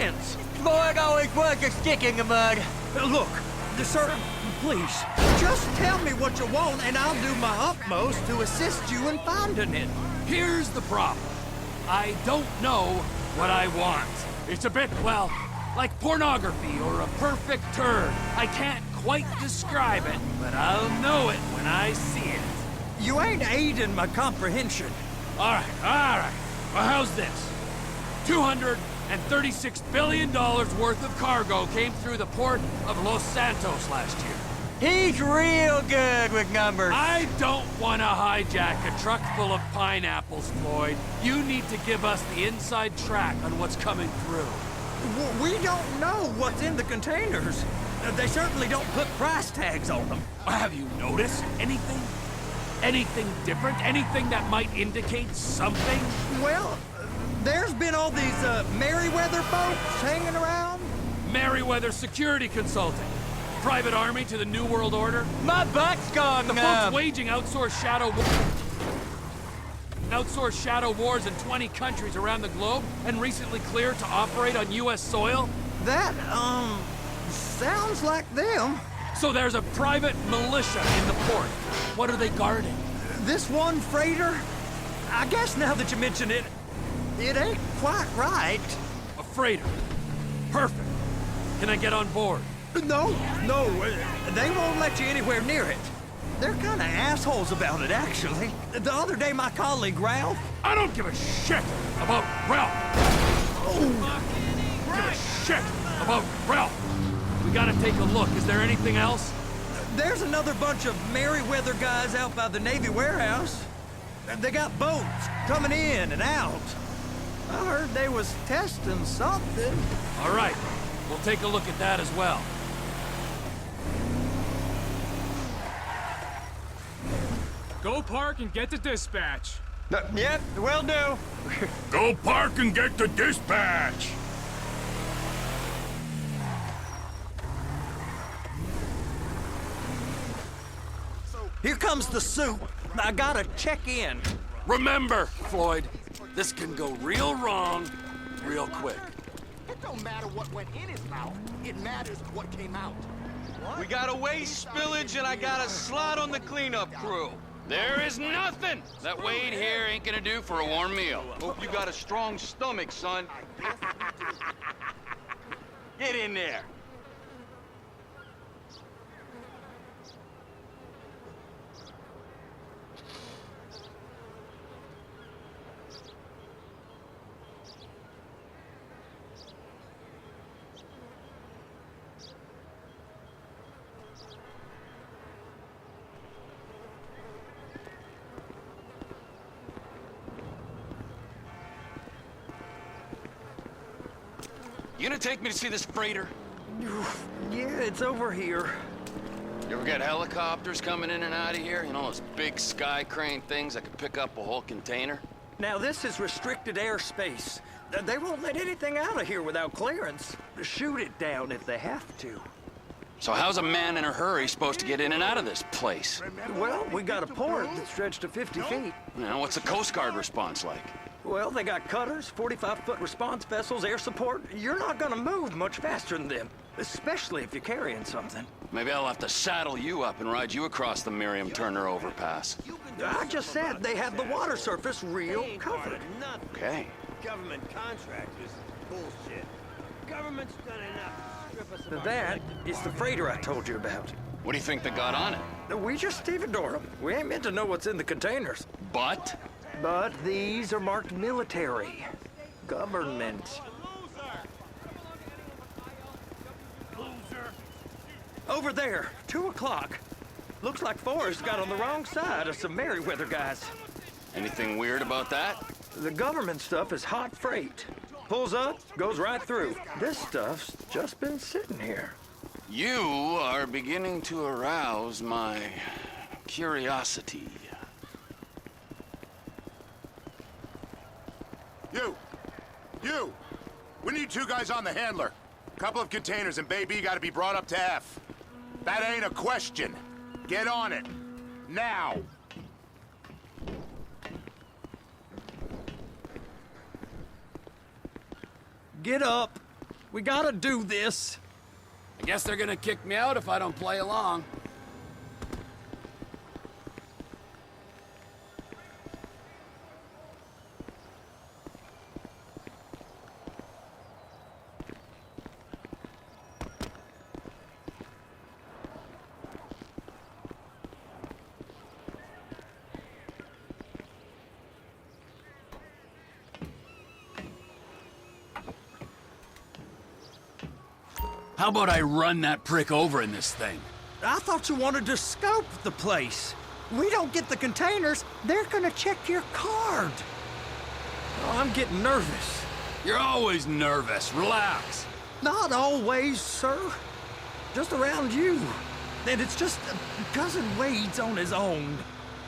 wins. Floyd always was a stick in the mud. Look, sir, please, just tell me what you want and I'll do my utmost to assist you in finding it. Here's the problem. I don't know what I want. It's a bit, well, like pornography or a perfect turd. I can't quite describe it, but I'll know it when I see it. You ain't aiding my comprehension. All right. Well, how's this? $236 billion worth of cargo came through the port of Los Santos last year. He's real good with numbers. I don't want to hijack a truck full of pineapples, Floyd. You need to give us the inside track on what's coming through. We don't know what's in the containers. They certainly don't put price tags on them. Have you noticed anything? Anything different? Anything that might indicate something? Well, there's been all these Merryweather boats hanging around. Merryweather Security Consulting. Private army to the New World Order. My butt's gone The numb. folks waging outsourced shadow wars in 20 countries around the globe and recently cleared to operate on U.S. soil. That, sounds like them. So there's a private militia in the port. What are they guarding? This one freighter? I guess now that you mention it, it ain't quite right. A freighter. Perfect. Can I get on board? No, they won't let you anywhere near it. They're kind of assholes about it, actually. The other day, my colleague, Ralph... I don't give a shit about Ralph. Give a shit about Ralph. We gotta take a look. Is there anything else? There's another bunch of Merryweather guys out by the Navy warehouse. They got boats coming in and out. I heard they was testing something. All right. We'll take a look at that as well. Go park and get to dispatch. Yep, will do. Go park and get to dispatch. Here comes the soup. I gotta check in. Remember, Floyd, this can go real wrong real quick. It don't matter what went in his mouth. It matters what came out. We got a waste spillage and I got a slot on the cleanup crew. There is nothing that Wade here ain't gonna do for a warm meal. Hope you got a strong stomach, son. Get in there. You gonna take me to see this freighter? Yeah, it's over here. You ever get helicopters coming in and out of here? You know, those big sky crane things that could pick up a whole container? Now, this is restricted airspace. They won't let anything out of here without clearance. Shoot it down if they have to. So how's a man in a hurry supposed to get in and out of this place? Well, we got a port that stretched to 50 feet. You know, what's the Coast Guard response like? Well, they got cutters, 45-foot response vessels, air support. You're not gonna move much faster than them, especially if you're carrying something. Maybe I'll have to saddle you up and ride you across the Miriam Turner overpass. I just said they have the water surface real covered. Okay. Government contractors, bullshit. Government's done enough to strip us of our That is the freighter I told you about. What do you think they got on it? We just stevedore them. We ain't meant to know what's in the containers. But? But these are marked military. Government. Over there, 2 o'clock. Looks like Forrest got on the wrong side of some Merryweather guys. Anything weird about that? The government stuff is hot freight. Pulls up, goes right through. This stuff's just been sitting here. You are beginning to arouse my curiosity. You! We need 2 guys on the handler. Couple of containers and Baby gotta be brought up to F. That ain't a question. Get on it. Now! Get up. We gotta do this. I guess they're gonna kick me out if I don't play along. How about I run that prick over in this thing? I thought you wanted to scope the place. We don't get the containers, they're gonna check your card. Oh, I'm getting nervous. You're always nervous. Relax. Not always, sir. Just around you. And it's just Cousin Wade's on his own.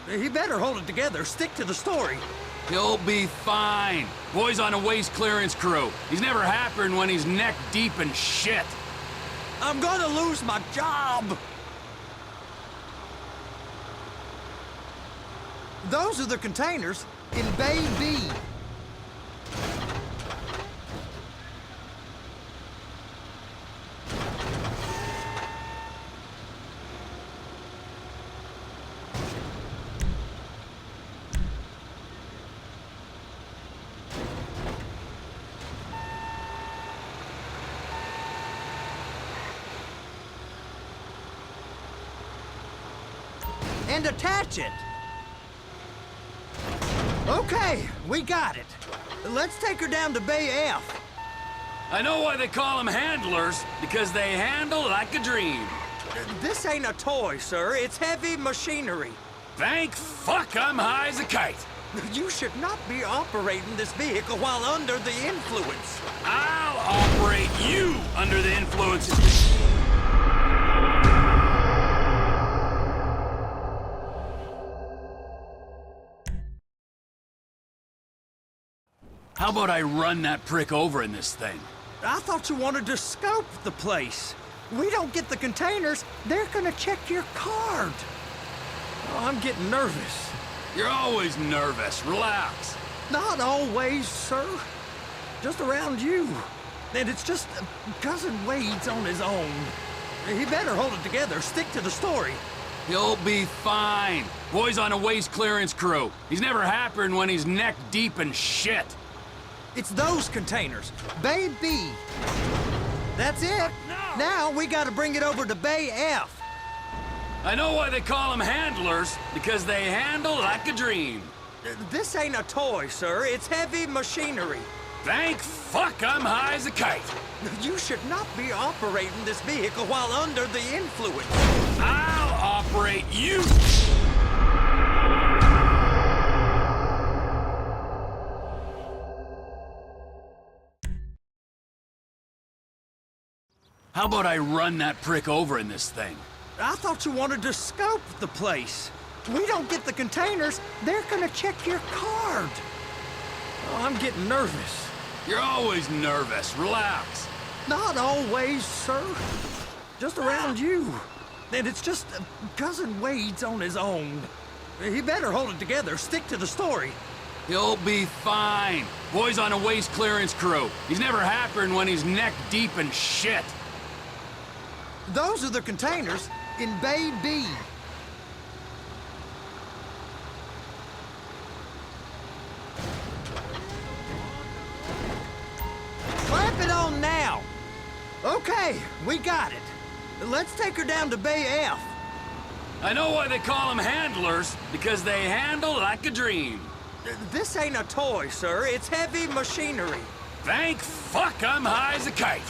He better hold it together, stick to the story. He'll be fine. Boy's on a waste clearance crew. He's never happened when he's neck deep in shit. I'm gonna lose my job. Those are the containers in Bay B. And attach it. Okay, we got it. Let's take her down to Bay F. I know why they call them handlers, because they handle like a dream. This ain't a toy, sir. It's heavy machinery. Thank fuck I'm high as a kite. You should not be operating this vehicle while under the influence. I'll operate you under the influence. How about I run that prick over in this thing? I thought you wanted to scope the place. We don't get the containers, they're gonna check your card. Oh, I'm getting nervous. You're always nervous. Relax. Not always, sir. Just around you. And it's just Cousin Wade's on his own. He better hold it together, stick to the story. He'll be fine. Boy's on a waste clearance crew. He's never happened when he's neck deep in shit. It's those containers. Bay B. That's it. Now we gotta bring it over to Bay F. I know why they call them handlers, because they handle like a dream. This ain't a toy, sir. It's heavy machinery. Thank fuck I'm high as a kite. You should not be operating this vehicle while under the influence. I'll operate you. How about I run that prick over in this thing? I thought you wanted to scope the place. We don't get the containers, they're gonna check your card. Oh, I'm getting nervous. You're always nervous. Relax. Not always, sir. Just around you. And it's just Cousin Wade's on his own. He better hold it together, stick to the story. He'll be fine. Boy's on a waste clearance crew. He's never happened when he's neck deep in shit. Those are the containers in Bay B. Clamp it on now. Okay, we got it. Let's take her down to Bay F. I know why they call them handlers, because they handle like a dream. This ain't a toy, sir. It's heavy machinery. Thank fuck I'm high as a kite.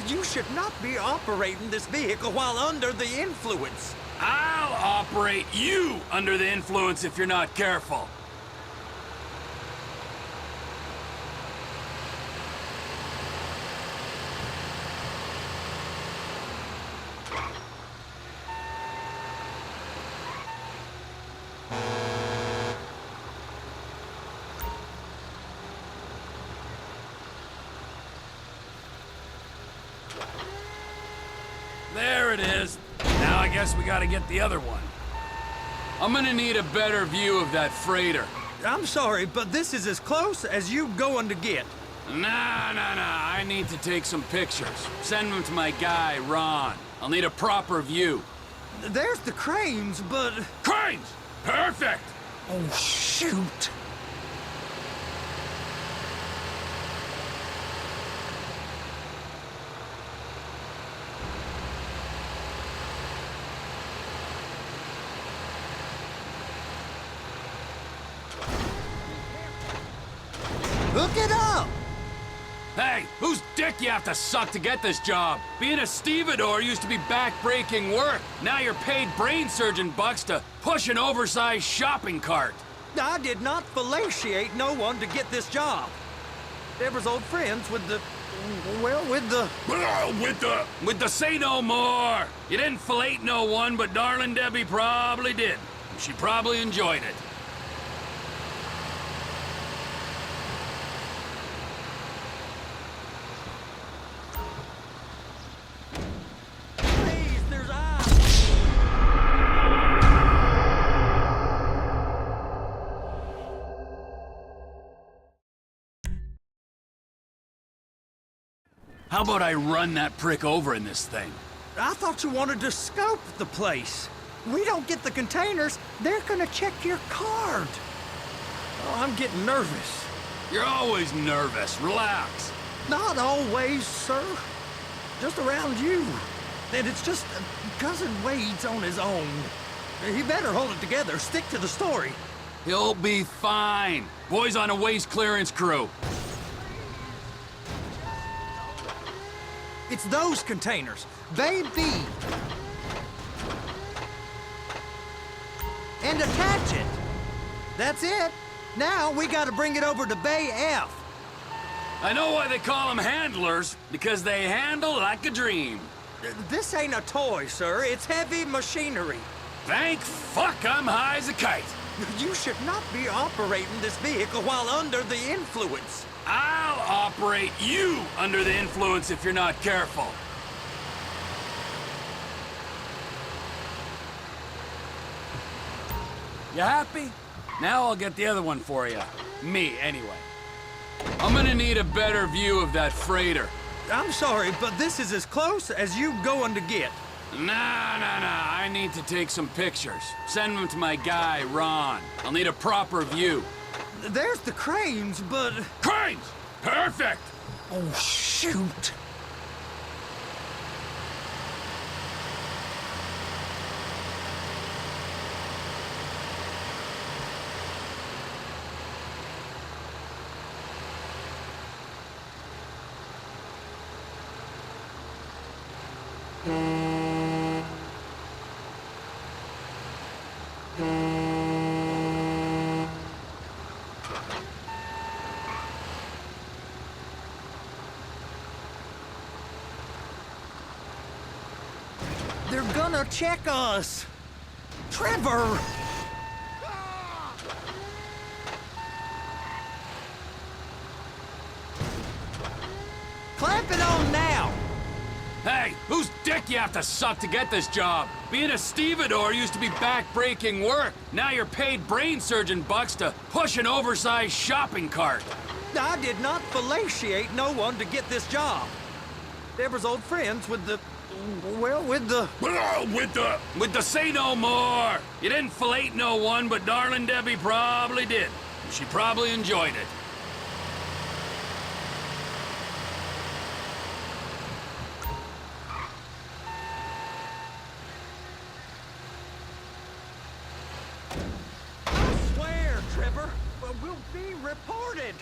You should not be operating this vehicle while under the influence. I'll operate you under the influence if you're not careful. There it is. Now I guess we gotta get the other one. I'm gonna need a better view of that freighter. I'm sorry, but this is as close as you going to get. Nah. I need to take some pictures. Send them to my guy, Ron. I'll need a proper view. There's the cranes, but... Cranes! Perfect! Oh, shoot. Hook it up! Hey, whose dick you have to suck to get this job? Being a stevedore used to be back-breaking work. Now you're paid brain surgeon bucks to push an oversized shopping cart. I did not fellatiate no one to get this job. Deborah's old friends with the... well, with the... With the say no more. You didn't fillet no one, but darling Debbie probably did. She probably enjoyed it. Please, there's eyes! How about I run that prick over in this thing? I thought you wanted to scope the place. We don't get the containers, they're gonna check your card. Oh, I'm getting nervous. You're always nervous. Relax. Not always, sir. Just around you. And it's just Cousin Wade's on his own. He better hold it together, stick to the story. He'll be fine. Boy's on a waste clearance crew. It's those containers. Bay B. And attach it. That's it. Now we gotta bring it over to Bay F. I know why they call them handlers, because they handle like a dream. This ain't a toy, sir. It's heavy machinery. Thank fuck I'm high as a kite. You should not be operating this vehicle while under the influence. I'll operate you under the influence if you're not careful. You happy? Now I'll get the other one for you. Me, anyway. I'm gonna need a better view of that freighter. I'm sorry, but this is as close as you going to get. Nah. I need to take some pictures. Send them to my guy, Ron. I'll need a proper view. There's the cranes, but... Cranes! Perfect! Oh, shoot. They're gonna check us. Trevor! Clamp it on now! Hey, whose dick you have to suck to get this job? Being a stevedore used to be back-breaking work. Now you're paid brain surgeon bucks to push an oversized shopping cart. I did not fellatiate no one to get this job. Deborah's old friends with the... well, with the... With the say no more. You didn't fillet no one, but darling Debbie probably did. She probably enjoyed it. I swear, Trevor, we'll be reported.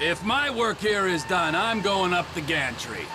If my work here is done, I'm going up the gantry.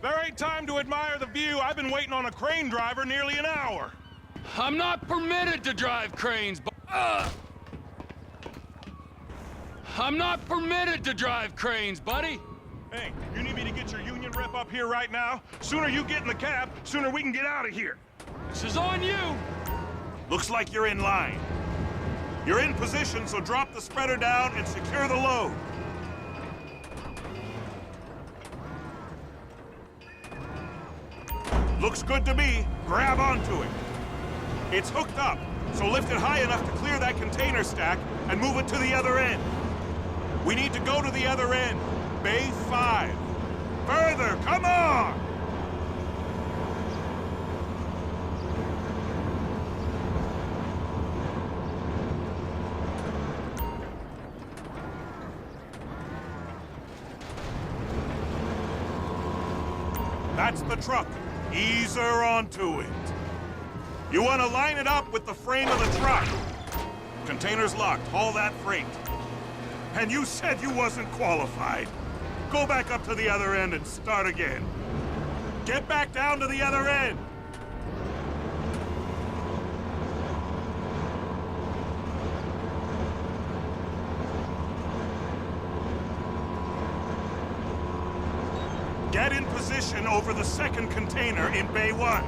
There ain't time to admire the view. I've been waiting on a crane driver nearly an hour. I'm not permitted to drive cranes, but... I'm not permitted to drive cranes, buddy. Hey, you need me to get your union rep up here right now? Sooner you get in the cab, sooner we can get out of here. This is on you. Looks like you're in line. You're in position, so drop the spreader down and secure the load. Looks good to me. Grab onto it. It's hooked up, so lift it high enough to clear that container stack and move it to the other end. We need to go to the other end. Bay 5. Further, come on! That's the truck. Ease her onto it. You want to line it up with the frame of the truck. Container's locked. Haul that freight. And you said you wasn't qualified. Go back up to the other end and start again. Get back down to the other end. Get in position over the second container in Bay 1.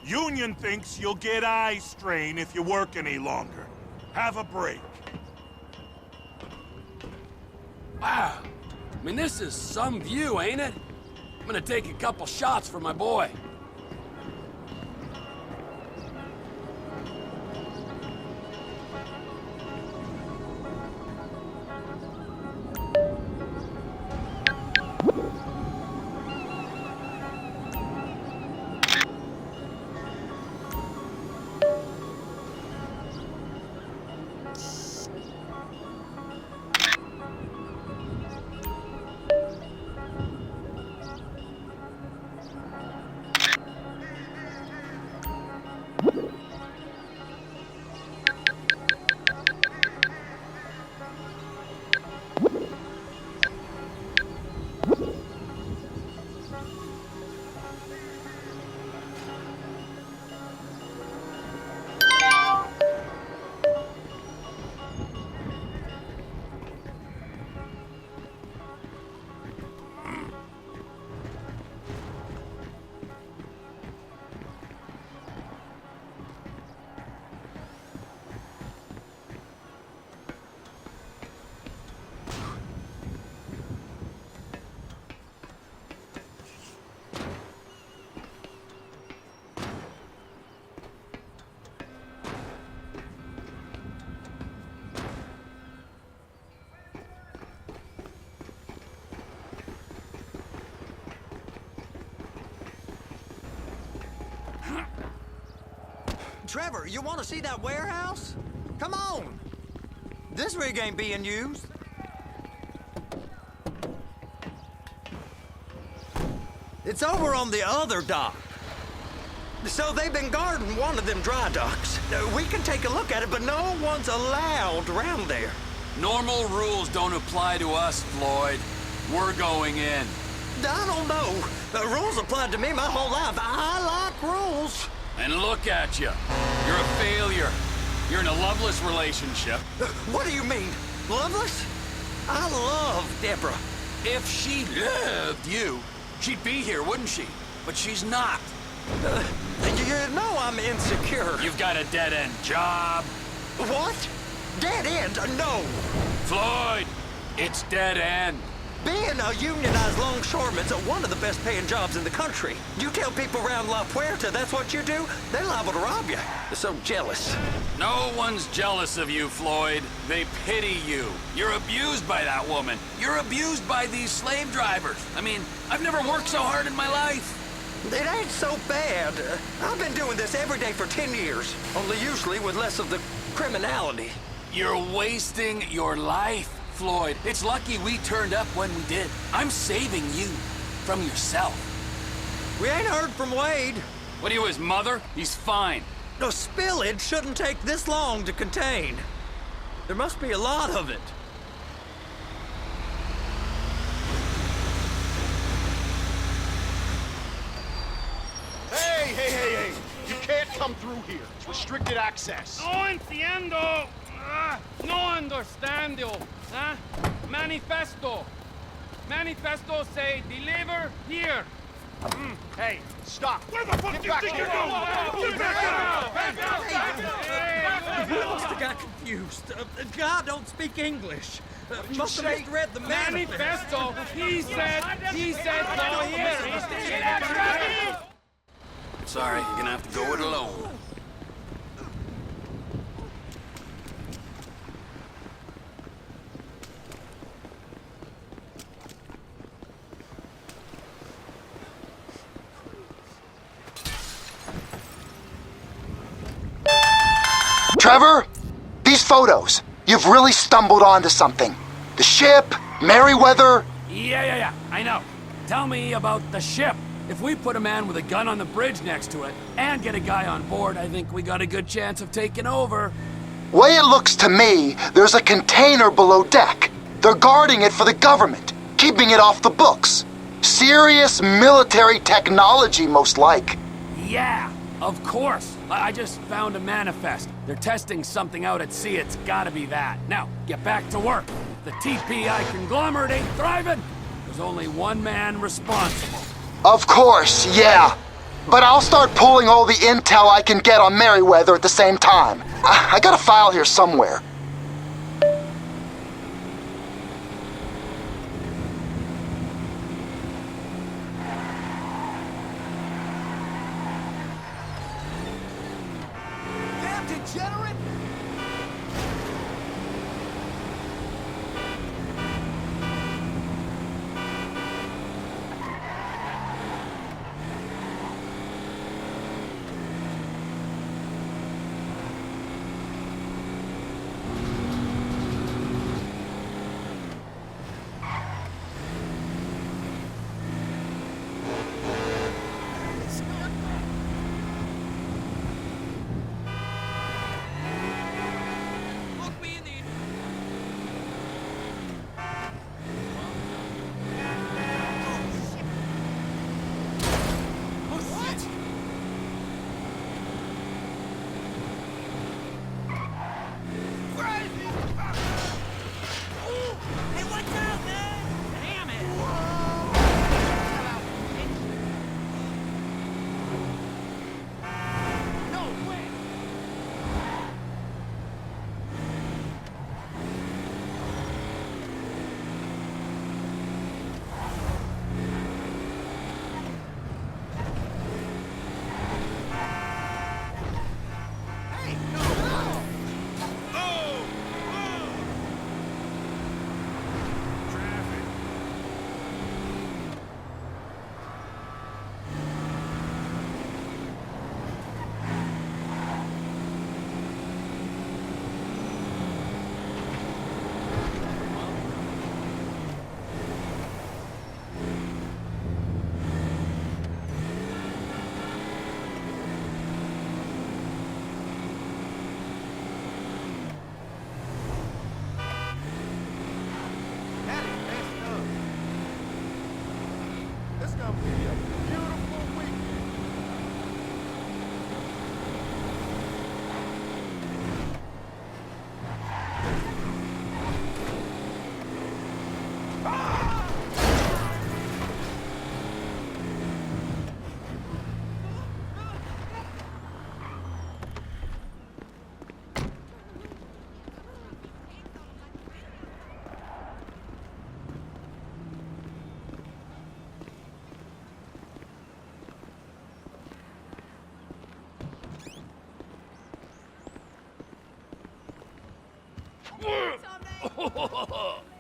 Union thinks you'll get eye strain if you work any longer. Have a break. Wow. I mean, this is some view, ain't it? I'm gonna take a couple shots for my boy. Trevor, you want to see that warehouse? Come on. This rig ain't being used. It's over on the other dock. So they've been guarding one of them dry docks. We can take a look at it, but no one's allowed around there. Normal rules don't apply to us, Floyd. We're going in. I don't know. The rules applied to me my whole life. I like rules. And look at you. You're a failure. You're in a loveless relationship. What do you mean? Loveless? I love Deborah. If she loved you, she'd be here, wouldn't she? But she's not. You know I'm insecure. You've got a dead-end job. What? Dead end? No. Floyd, it's dead end. Being a unionized longshoreman's one of the best paying jobs in the country. You tell people around La Puerta that's what you do, they're liable to rob you. They're so jealous. No one's jealous of you, Floyd. They pity you. You're abused by that woman. You're abused by these slave drivers. I mean, I've never worked so hard in my life. It ain't so bad. I've been doing this every day for 10 years, only usually with less of the criminality. You're wasting your life, Floyd. It's lucky we turned up when we did. I'm saving you from yourself. We ain't heard from Wade. What are you, his mother? He's fine. No, spillage shouldn't take this long to contain. There must be a lot of it. Hey! You can't come through here. It's restricted access. No entiendo. No understando. Huh? Manifesto. Manifesto say deliver here. Hey, stop. Where the fuck Get do you back think here. you're going? Get back I must have got confused. God don't speak English. Must have misread the Manifesto. He said go here. Sorry, you're gonna have to go it alone. Trevor, these photos. You've really stumbled onto something. The ship, Merryweather. Yeah. I know. Tell me about the ship. If we put a man with a gun on the bridge next to it and get a guy on board, I think we got a good chance of taking over. Way it looks to me, there's a container below deck. They're guarding it for the government, keeping it off the books. Serious military technology, most like. Yeah, of course. I just found a manifest. They're testing something out at sea. It's gotta be that. Now, get back to work. The TPI conglomerate ain't thriving. There's only one man responsible. Of course, yeah. But I'll start pulling all the intel I can get on Merryweather at the same time. I got a file here somewhere. Damn degenerate!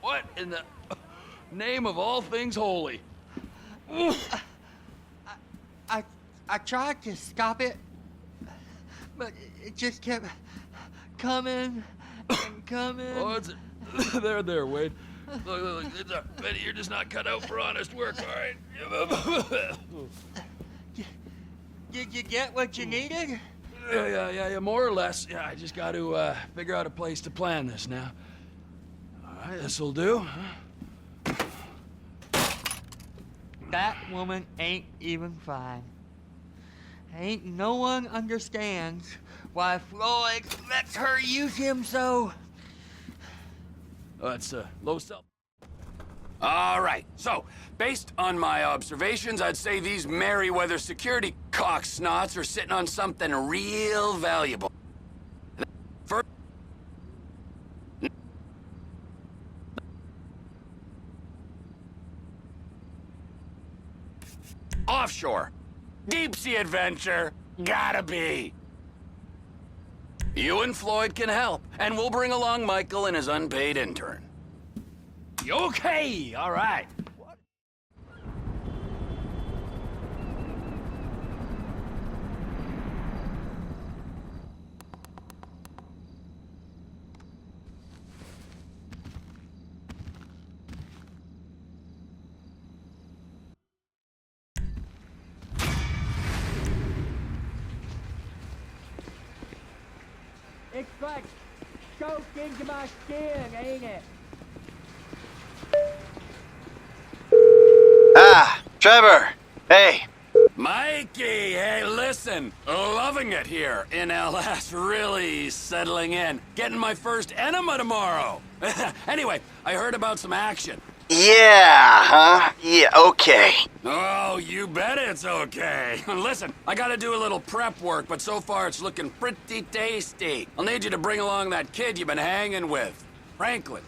What in the name of all things holy? I tried to stop it, but it just kept coming and coming. Oh, it's there, Wade. Look, Betty, you're just not cut out for honest work, all right? Did you get what you needed? Yeah, more or less. Yeah, I just got to figure out a place to plan this now. All right, this'll do. That woman ain't even fine. Ain't no one understands why Floyd lets her use him so. Oh, that's low self. All right, so based on my observations, I'd say these Merryweather security cocksnots are sitting on something real valuable. First, offshore. Deep sea adventure. Gotta be. You and Floyd can help, and we'll bring along Michael and his unpaid intern. Okay, all right. It's like soaked into my skin, ain't it? Ah, Trevor. Hey. Mikey, hey, listen. Loving it here in LS. Really settling in. Getting my first enema tomorrow. Anyway, I heard about some action. Yeah, huh? Yeah, okay. Oh, you bet it's okay. Listen, I gotta do a little prep work, but so far it's looking pretty tasty. I'll need you to bring along that kid you've been hanging with, Franklin.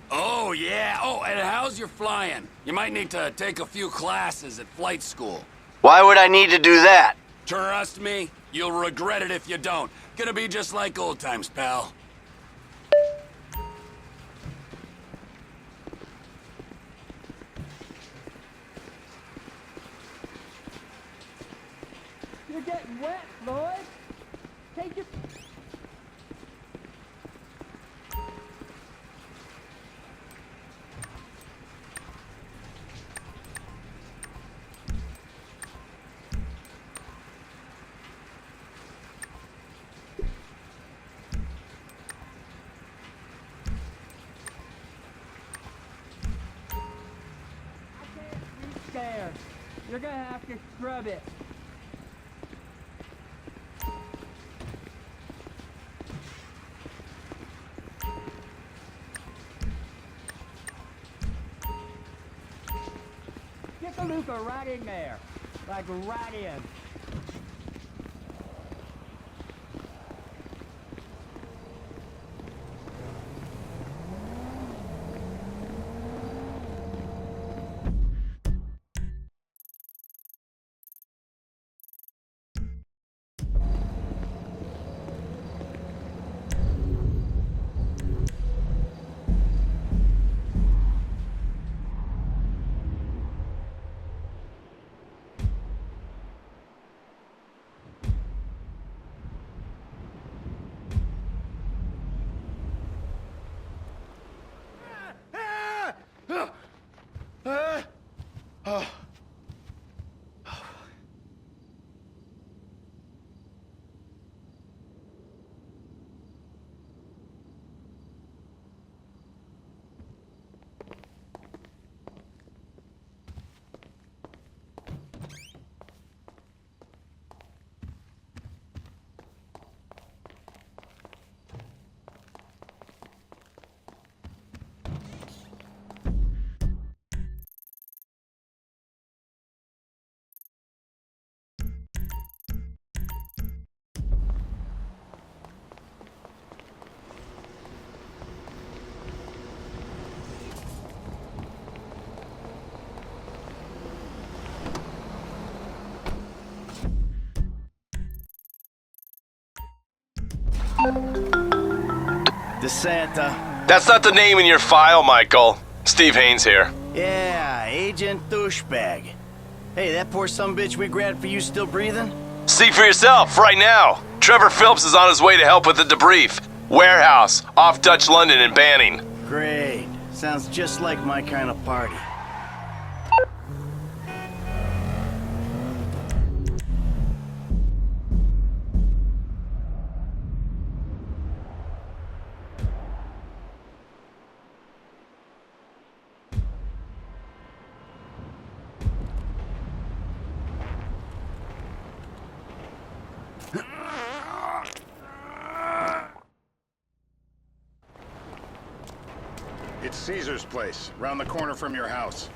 Oh, yeah. Oh, and how's your flying? You might need to take a few classes at flight school. Why would I need to do that? Trust me, you'll regret it if you don't. Gonna be just like old times, pal. You're getting wet, Floyd. Take your... There. You're gonna have to scrub it. Get the Luca right in there. Like right in. DeSanta. That's not the name in your file, Michael. Steve Haynes here. Yeah, Agent Douchebag. Hey, that poor sumbitch we grabbed for you still breathing? See for yourself, right now. Trevor Phillips is on his way to help with the debrief. Warehouse, off Dutch London and Banning. Great. Sounds just like my kind of party. It's Caesar's place, round the corner from your house.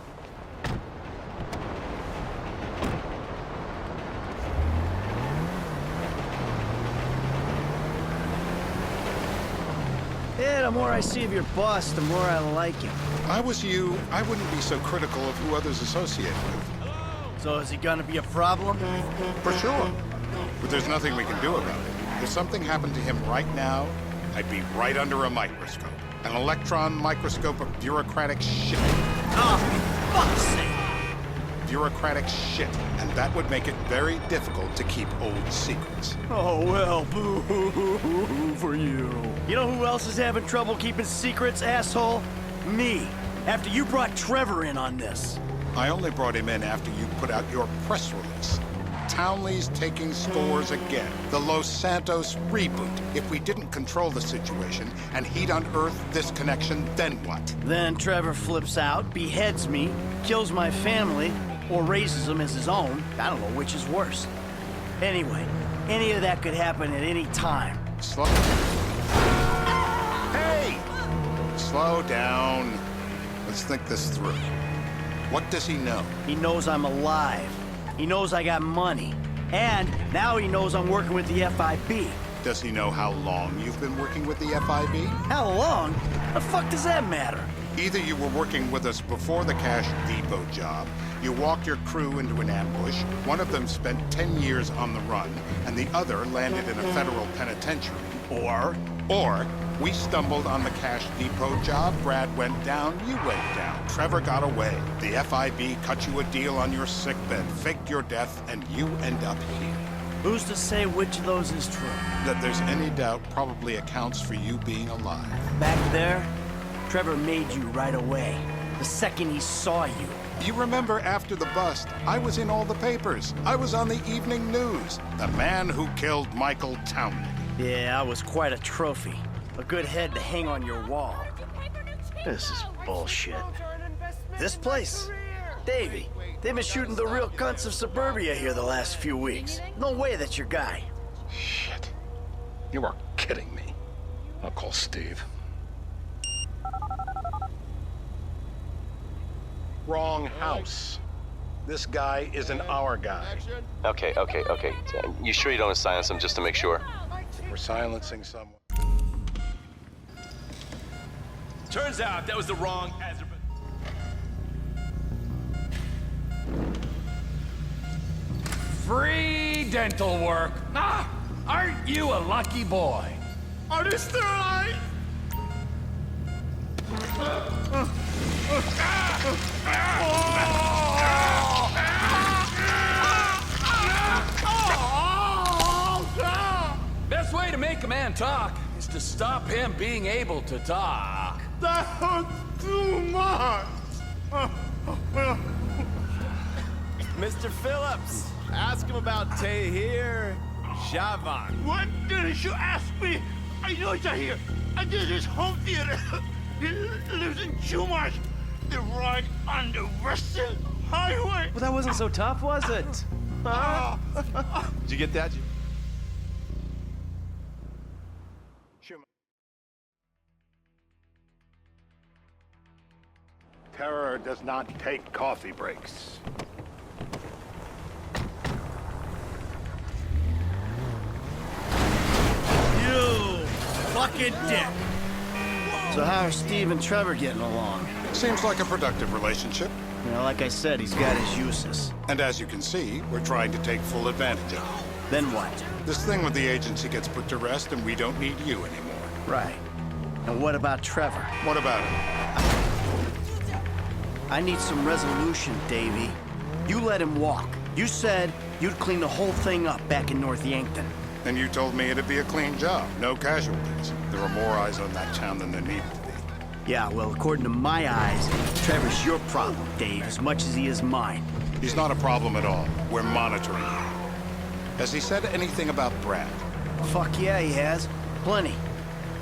Yeah, the more I see of your boss, the more I like him. If I was you, I wouldn't be so critical of who others associate with. So is he gonna be a problem? For sure. But there's nothing we can do about it. If something happened to him right now, I'd be right under a microscope. An electron microscope of bureaucratic shit. Oh, fuck's sake! Bureaucratic shit. And that would make it very difficult to keep old secrets. Oh, well, boo-hoo-hoo-hoo for you. You know who else is having trouble keeping secrets, asshole? Me. After you brought Trevor in on this. I only brought him in after you put out your press release. Townley's taking scores again. The Los Santos reboot. If we didn't control the situation and he'd unearthed this connection, then what? Then Trevor flips out, beheads me, kills my family, or raises them as his own. I don't know which is worse. Anyway, any of that could happen at any time. Slow... Hey! Slow down. Let's think this through. What does he know? He knows I'm alive. He knows I got money. And now he knows I'm working with the FIB. Does he know how long you've been working with the FIB? How long? The fuck does that matter? Either you were working with us before the Cash Depot job, you walked your crew into an ambush, one of them spent 10 years on the run, and the other landed in a federal penitentiary. Or we stumbled on the Cash Depot job, Brad went down, you went down. Trevor got away. The FIB cut you a deal on your sickbed, faked your death, and you end up here. Who's to say which of those is true? That there's any doubt probably accounts for you being alive. Back there, Trevor made you right away. The second he saw you. You remember after the bust, I was in all the papers. I was on the evening news. The man who killed Michael Townley. Yeah, I was quite a trophy. A good head to hang on your wall. This is bullshit. This place? Davey, they've been shooting the real cunts of suburbia here the last few weeks. No way that's your guy. Shit. You are kidding me. I'll call Steve. Wrong house. This guy isn't our guy. Okay. You sure you don't silence him just to make sure? We're silencing someone. Turns out that was the wrong answer. Free dental work. Ah, aren't you a lucky boy? Are they still alive? Best way to make a man talk is to stop him being able to talk. That hurts too much. Mr. Phillips, ask him about Tahir Javan. What didn't you ask me? I know he's here. I did his home theater. He lives in Chumash. They're right on the Western Highway. Well, that wasn't so tough, was it? Huh? Did you get that? Terror does not take coffee breaks. You fucking dick. So how are Steve and Trevor getting along? Seems like a productive relationship. You know, like I said, he's got his uses. And as you can see, we're trying to take full advantage of it. Then what? This thing with the agency gets put to rest and we don't need you anymore. Right. And what about Trevor? What about him? I need some resolution, Davey. You let him walk. You said you'd clean the whole thing up back in North Yankton. And you told me it'd be a clean job, no casualties. There are more eyes on that town than there need to be. Yeah, well, according to my eyes, Trevor's your problem, Dave, as much as he is mine. He's not a problem at all. We're monitoring him. Has he said anything about Brad? Fuck yeah, he has. Plenty.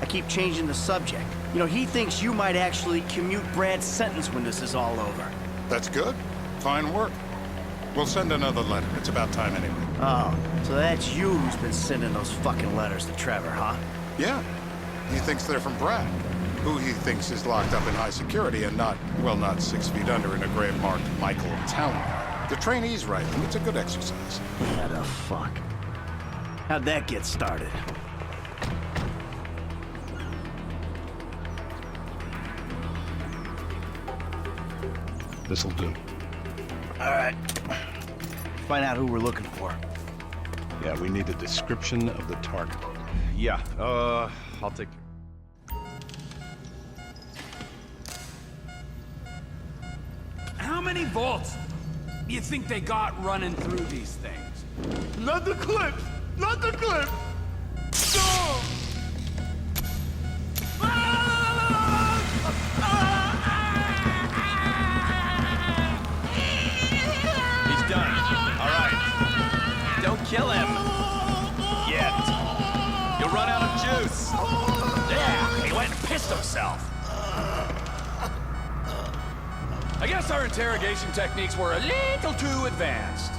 I keep changing the subject. You know, he thinks you might actually commute Brad's sentence when this is all over. That's good. Fine work. We'll send another letter. It's about time anyway. Oh, so that's you who's been sending those fucking letters to Trevor, huh? Yeah. He thinks they're from Brad, who he thinks is locked up in high security and not, well, not 6 feet under in a grave marked Michael Town. The trainees write them. It's a good exercise. Yeah, the fuck. How'd that get started? This'll do. All right. Find out who we're looking for. Yeah, we need a description of the target. Yeah, I'll take... How many volts do you think they got running through these things? Not the clips! Not the clips! No! He's done. All right. Don't kill him. Yet. You'll run out of juice. Yeah, he went and pissed himself. I guess our interrogation techniques were a little too advanced.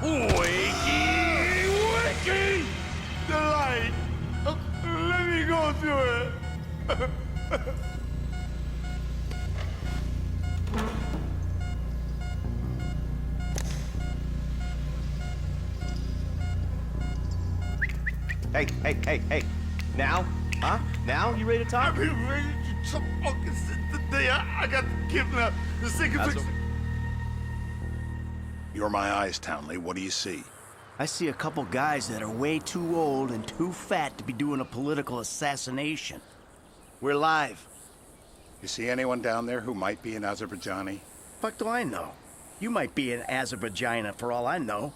Wakey, wakey! The light! Let me go through it! Hey. Now? Huh? Now? You ready to talk? I've been ready to talk fucking since the day I got kidnapped. The second fix... You're my eyes, Townley. What do you see? I see a couple guys that are way too old and too fat to be doing a political assassination. We're live. You see anyone down there who might be an Azerbaijani? Fuck do I know? You might be an Azerbaijani for all I know.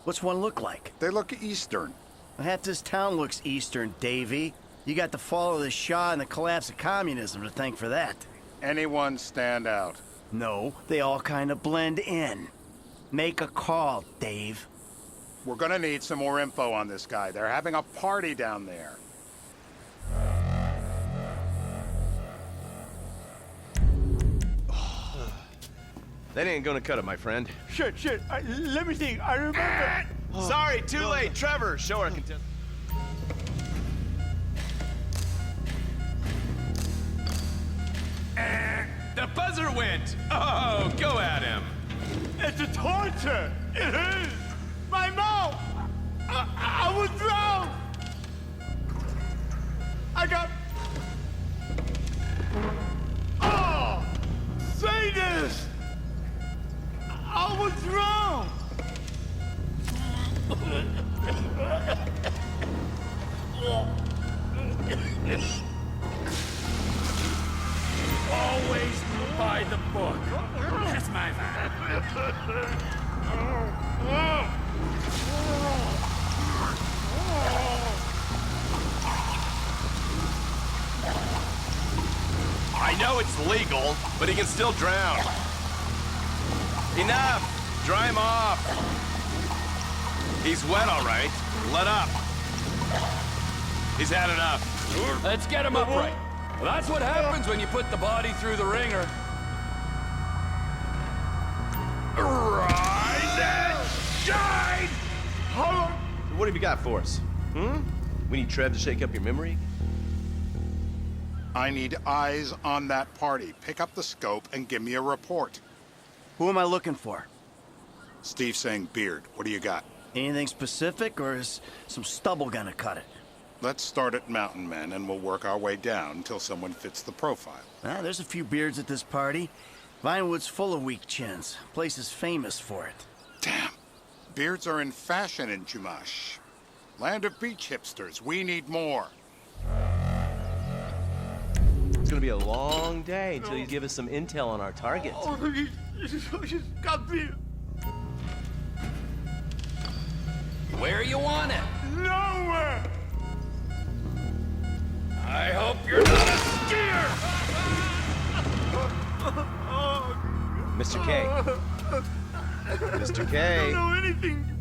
What's one look like? They look Eastern. Half this town looks Eastern, Davey. You got the fall of the Shah and the collapse of communism to thank for that. Anyone stand out? No, they all kind of blend in. Make a call, Dave. We're gonna need some more info on this guy. They're having a party down there. That ain't gonna cut it, my friend. Shit. Let me think. I remember. Sorry, too late. Trevor, show our contestant. The buzzer went! Oh, go at him! It's a torture. It is. My mouth. I was drowned. I got... Oh! Say this! I was drowned. Always by the book. That's my vibe. I know it's legal, but he can still drown. Enough! Dry him off. He's wet, all right. Let up. He's had enough. Let's get him upright. Well, that's what happens when you put the body through the ringer. Rise and shine! What have you got for us? We need Trev to shake up your memory? I need eyes on that party. Pick up the scope and give me a report. Who am I looking for? Steve's saying beard. What do you got? Anything specific, or is some stubble gonna cut it? Let's start at Mountain Men, and we'll work our way down until someone fits the profile. There's a few beards at this party. Vinewood's full of weak chins. Place is famous for it. Damn. Beards are in fashion in Chumash. Land of beach hipsters. We need more. It's gonna be a long day until you give us some intel on our target. Oh, he's got me. Where you want it? Nowhere. I hope you're not a skier! Mr. K. Mr. K. I don't know anything.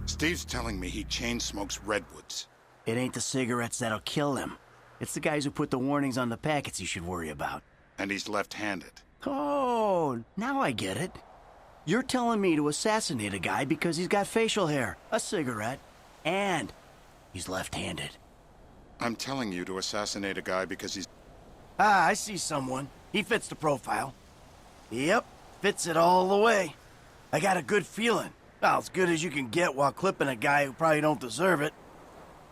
Steve's telling me he chain smokes redwoods. It ain't the cigarettes that'll kill him. It's the guys who put the warnings on the packets you should worry about. And he's left-handed. Oh, now I get it. You're telling me to assassinate a guy because he's got facial hair, a cigarette, and he's left-handed. I'm telling you to assassinate a guy because he's... Ah, I see someone. He fits the profile. Yep, fits it all the way. I got a good feeling. Well, as good as you can get while clipping a guy who probably don't deserve it.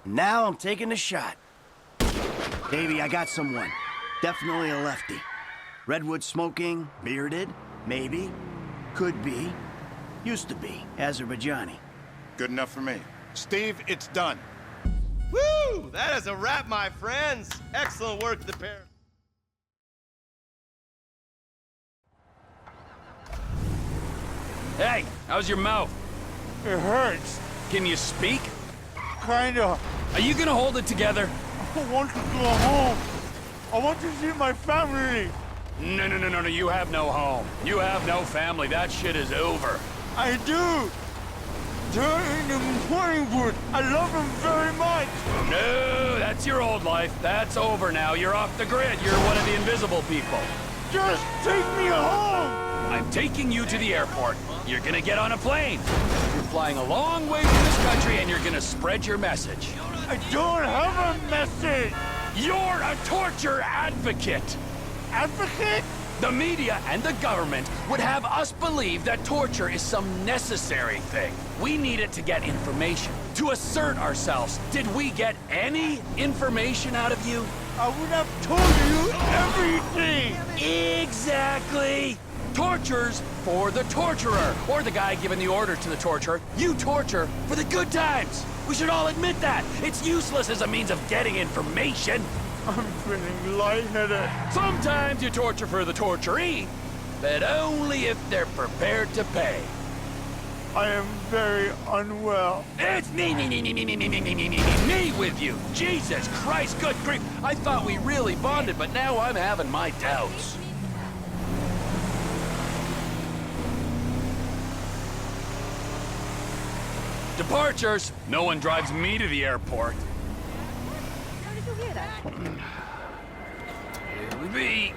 Now I'm taking the shot. Davey, I got someone. Definitely a lefty. Redwood smoking, bearded, maybe. Could be. Used to be. Azerbaijani. Good enough for me. Steve, it's done. Woo! That is a wrap, my friends. Excellent work, the pair. Hey, how's your mouth? It hurts. Can you speak? Kinda. Are you gonna hold it together? I want to go home. I want to see my family. No, you have no home. You have no family. That shit is over. I do. They're in the morning wood. I love them very much. No, that's your old life. That's over now. You're off the grid. You're one of the invisible people. Just take me home. I'm taking you to the airport. You're gonna get on a plane. You're flying a long way to this country and you're gonna spread your message. I don't have a message. You're a torture advocate. Advocate? The media and the government would have us believe that torture is some necessary thing. We need it to get information, to assert ourselves. Did we get any information out of you? I would have told you everything. Exactly. Torture's for the torturer, or the guy giving the order to the torturer. You torture for the good times. We should all admit that. It's useless as a means of getting information. I'm feeling lightheaded. Sometimes you torture for the torturee, but only if they're prepared to pay. I am very unwell. It's me with you. Jesus Christ, good grief. I thought we really bonded, but now I'm having my doubts. Departures. No one drives me to the airport. How did you hear that? Here we be.